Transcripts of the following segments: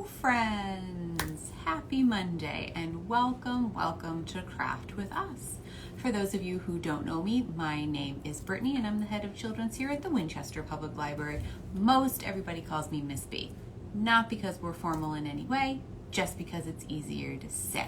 Hello friends, happy Monday and welcome to Craft with Us. For those of you who don't know me, my name is Brittany and I'm the head of children's here at the Winchester Public Library. Most everybody calls me Miss B, not because we're formal in any way, just because it's easier to say.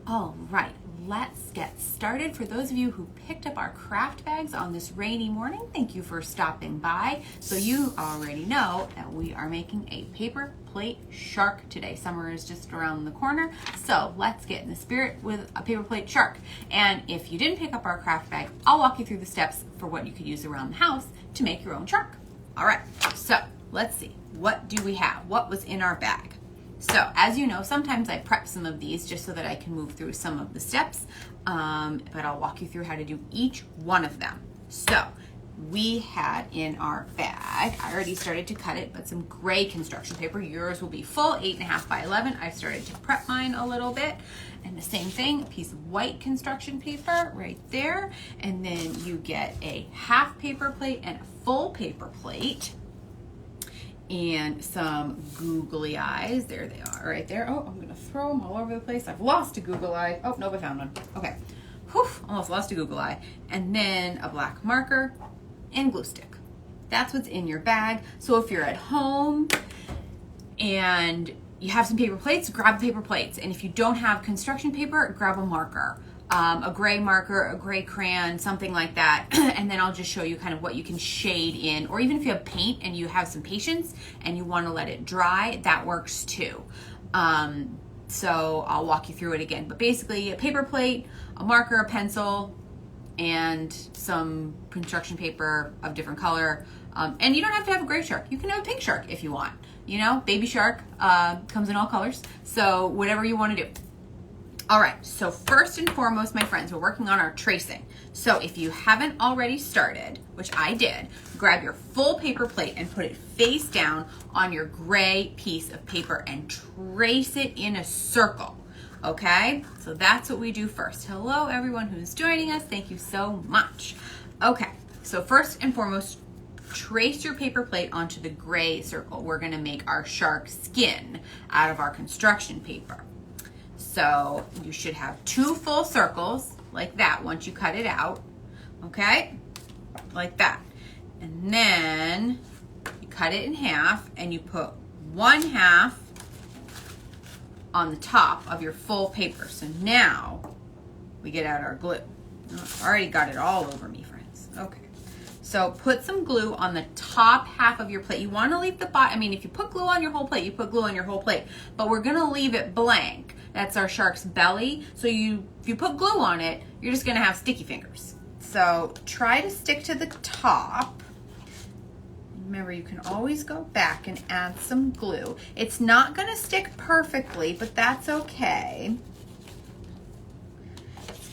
All right, let's get started. For those of you who picked up our craft bags on this rainy morning, thank you for stopping by. So you already know that we are making a paper plate shark today. Summer is just around the corner, so let's get in the spirit with a paper plate shark. And if you didn't pick up our craft bag, I'll walk you through the steps for what you could use around the house to make your own shark. All right, so let's see. What do we have? What was in our bag? So as you know, sometimes I prep some of these just so that I can move through some of the steps, but I'll walk you through how to do each one of them. So we had in our bag, I already started to cut it, but some gray construction paper. Yours will be full, 8.5 by 11. I've started to prep mine a little bit. And the same thing, a piece of white construction paper right there. And then you get a half paper plate and a full paper plate. And some googly eyes. There they are right there. Oh, I'm going to throw them all over the place. I've lost a Google eye. Oh, nope, I found one. Okay. Whew, almost lost a Google eye. And then a black marker and glue stick. That's what's in your bag. So if you're at home and you have some paper plates, grab the paper plates. And if you don't have construction paper, grab a marker. A gray marker, a gray crayon, something like that. And then I'll just show you kind of what you can shade in, or even if you have paint and you have some patience and you want to let it dry, that works too. So I'll walk you through it again. But basically a paper plate, a marker, a pencil, and some construction paper of different color. And you don't have to have a gray shark. You can have a pink shark if you want. You know, baby shark comes in all colors. So whatever you want to do. All right, so first and foremost, my friends, we're working on our tracing. So if you haven't already started, which I did, grab your full paper plate and put it face down on your gray piece of paper and trace it in a circle, okay? So that's what we do first. Hello, everyone who's joining us. Thank you so much. Okay, so first and foremost, trace your paper plate onto the gray circle. We're gonna make our shark skin out of our construction paper. So you should have 2 full circles like that once you cut it out, okay? Like that. And then you cut it in half and you put 1/2 on the top of your full paper. So now we get out our glue. Oh, I've already got it all over me, friends. Okay. So put some glue on the top half of your plate. You want to leave the bottom. I mean, if you put glue on your whole plate, you put glue on your whole plate. But we're going to leave it blank. That's our shark's belly. So if you put glue on it, you're just going to have sticky fingers. So try to stick to the top. Remember, you can always go back and add some glue. It's not going to stick perfectly, but that's okay.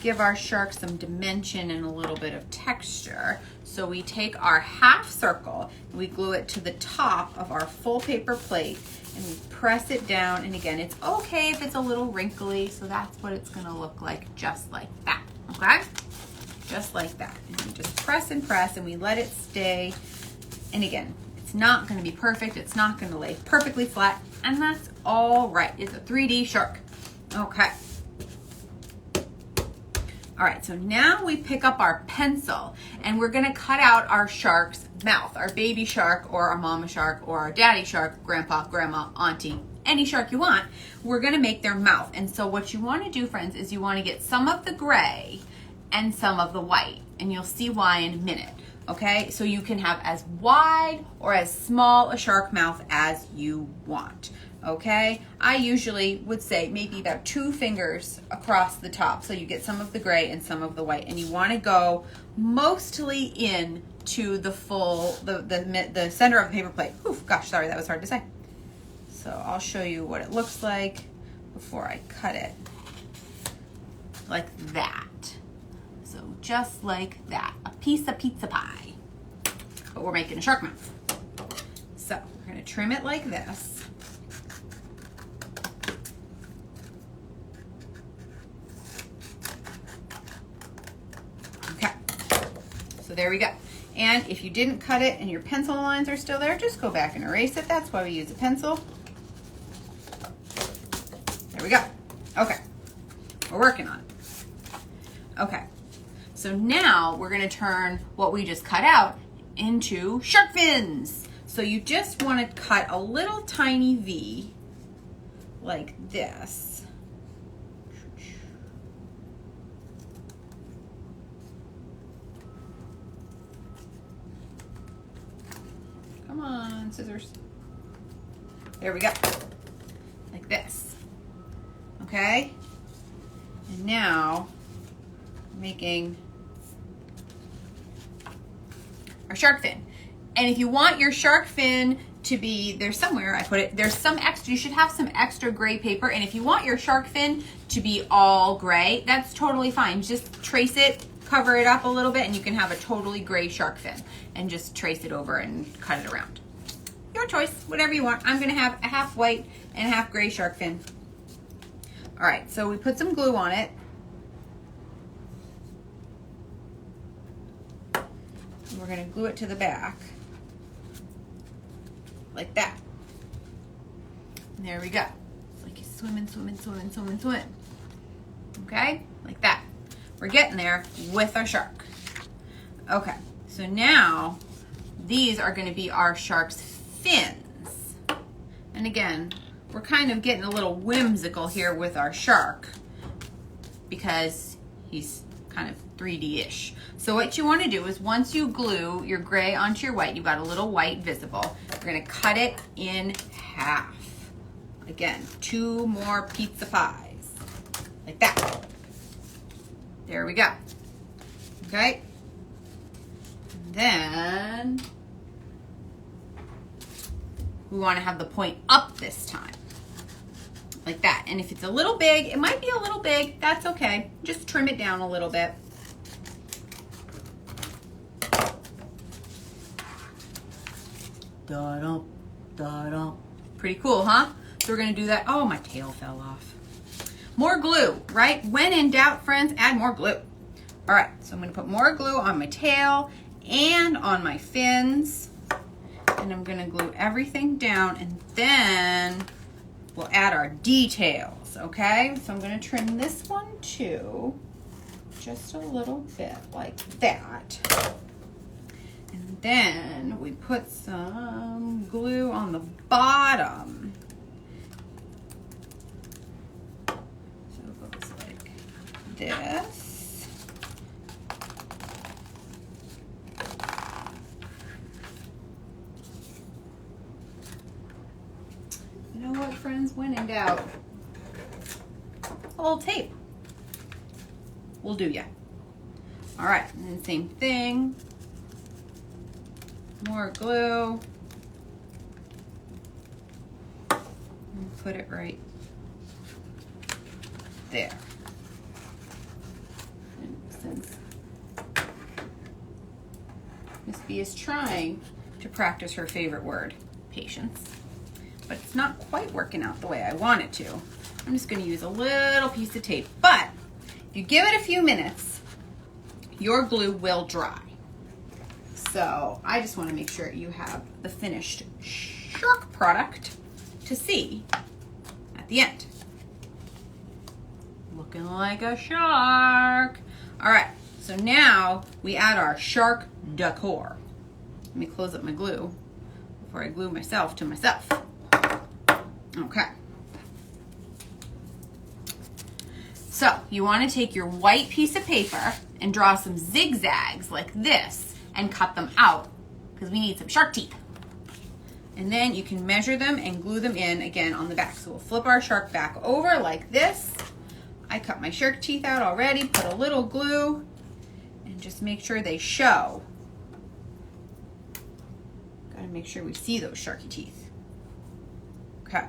Give our shark some dimension and a little bit of texture. So we take our half circle and we glue it to the top of our full paper plate and we press it down. And again, it's okay if it's a little wrinkly, so that's what it's gonna look like, just like that, okay? Just like that. And we just press and press and we let it stay. And again, it's not gonna be perfect. It's not gonna lay perfectly flat, and that's all right. It's a 3D shark, okay? All right, so now we pick up our pencil and we're gonna cut out our shark's mouth, our baby shark or our mama shark or our daddy shark, grandpa, grandma, auntie, any shark you want. We're gonna make their mouth. And so what you wanna do, friends, is you wanna get some of the gray and some of the white, and you'll see why in a minute, okay? So you can have as wide or as small a shark mouth as you want. Okay, I usually would say maybe about 2 fingers across the top, so you get some of the gray and some of the white, and you want to go mostly in to the full, the center of the paper plate. Oof, gosh, sorry, that was hard to say. So I'll show you what it looks like before I cut it, like that. So just like that, a piece of pizza pie, but we're making a shark mouth. So we're going to trim it like this. So there we go. And if you didn't cut it and your pencil lines are still there, just go back and erase it. That's why we use a pencil. we go. Okay, we're working on it. Okay, so now we're gonna turn what we just cut out into shark fins. So you just wanna cut a little tiny V like this. Come on, scissors. There we go, like this, okay? And now, making our shark fin. And if you want your shark fin to be, there's somewhere I put it, there's some extra, you should have some extra gray paper. And if you want your shark fin to be all gray, that's totally fine. Just trace it, cover it up a little bit, and you can have a totally gray shark fin. And just trace it over and cut it around. Your choice, whatever you want. I'm gonna have a half white and a half gray shark fin. All right, so we put some glue on it. And we're gonna glue it to the back, like that. And there we go. It's like he's swimming, swimming, swimming, swimming, swimming. Okay, like that. We're getting there with our shark. Okay, so now these are gonna be our shark's fins. And again, we're kind of getting a little whimsical here with our shark because he's kind of 3D-ish. So what you want to do is once you glue your gray onto your white, you've got a little white visible, you're going to cut it in half. Again, 2 more pizza pies, like that. There we go. Okay. And then we want to have the point up this time, like that. And if it's a little big, it might be a little big, that's okay. Just trim it down a little bit. Da-dum, da-dum. Pretty cool, huh? So we're gonna do that. Oh, my tail fell off. More glue, right? When in doubt, friends, add more glue. All right, so I'm gonna put more glue on my tail and on my fins. And I'm gonna glue everything down, and then we'll add our details, okay? So I'm gonna trim this one too, just a little bit like that. And then we put some glue on the bottom. So it goes like this. You know what, friends? When in doubt, a little tape will do ya. All right, and then same thing. More glue. And put it right there. And since Miss B is trying to practice her favorite word, patience, but it's not quite working out the way I want it to, I'm just going to use a little piece of tape. But if you give it a few minutes, your glue will dry. So I just want to make sure you have the finished shark product to see at the end. Looking like a shark. All right, so now we add our shark decor. Let me close up my glue before I glue myself to myself. Okay. So you want to take your white piece of paper and draw some zigzags like this and cut them out because we need some shark teeth. And then you can measure them and glue them in again on the back. So we'll flip our shark back over like this. I cut my shark teeth out already, put a little glue, and just make sure they show. Gotta make sure we see those sharky teeth. Okay.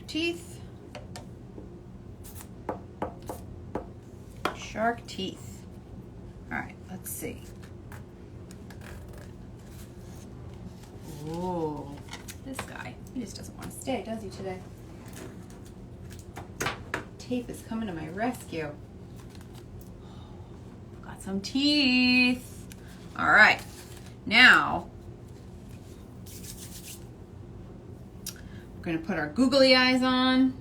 Teeth, shark teeth. All right, let's see. Oh, this guy, he just doesn't want to stay, does he, today? Tape is coming to my rescue. got some teeth. All right, now we're gonna put our googly eyes on.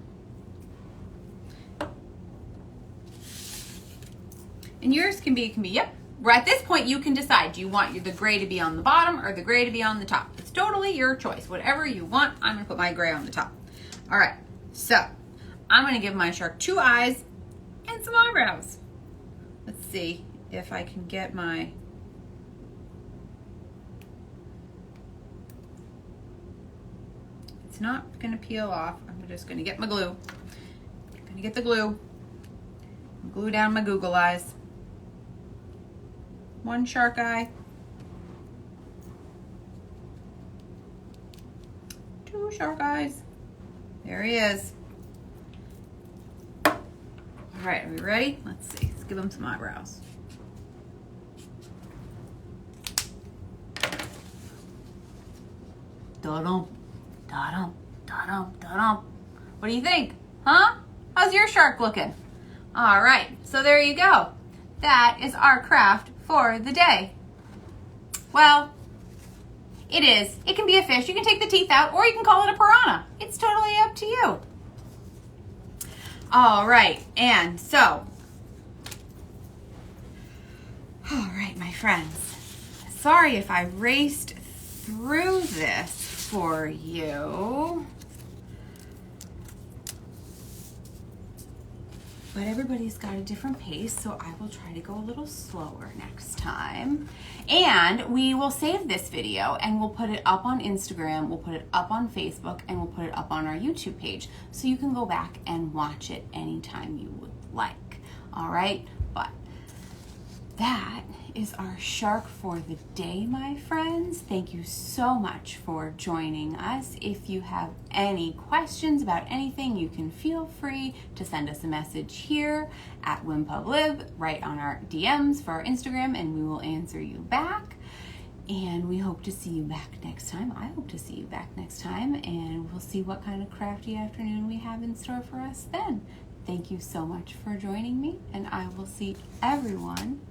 And yours can be, yep. At this point, you can decide, do you want the gray to be on the bottom or the gray to be on the top? It's totally your choice. Whatever you want, I'm gonna put my gray on the top. All right, so I'm gonna give my shark 2 eyes and some eyebrows. Let's see if I can get my, it's not gonna peel off. I'm just gonna get my glue. I'm gonna get the glue. Glue down my Google eyes. 1 shark eye. 2 shark eyes. There he is. All right, are we ready? Let's see. Let's give him some eyebrows. Da-dum, da-dum, da-dum, da-dum. What do you think? Huh? How's your shark looking? All right, so there you go. That is our craft for the day. Well, it is. It can be a fish. You can take the teeth out, or you can call it a piranha. It's totally up to you. All right, and so, all right, my friends. Sorry if I raced through this for you. But everybody's got a different pace, so I will try to go a little slower next time. And we will save this video and we'll put it up on Instagram, we'll put it up on Facebook, and we'll put it up on our YouTube page. So you can go back and watch it anytime you would like. All right, but that is our shark for the day, my friends. Thank you so much for joining us. If you have any questions about anything, you can feel free to send us a message here at WinPubLib, right on our DMs for our Instagram, and we will answer you back. And we hope to see you back next time. I hope to see you back next time, and we'll see what kind of crafty afternoon we have in store for us then. Thank you so much for joining me, and I will see everyone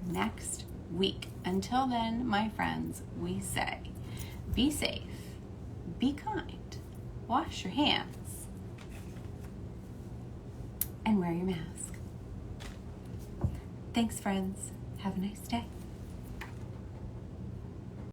next week. Until then, my friends, we say, be safe, be kind, wash your hands, and wear your mask. Thanks, friends. Have a nice day.